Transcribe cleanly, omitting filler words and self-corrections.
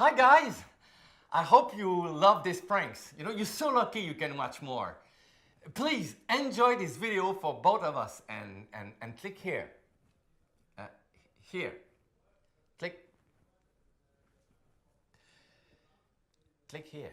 Hi guys! I hope you love these pranks. You know, you're so lucky you can watch more. Please enjoy this video for both of us and click here. Here. Click here.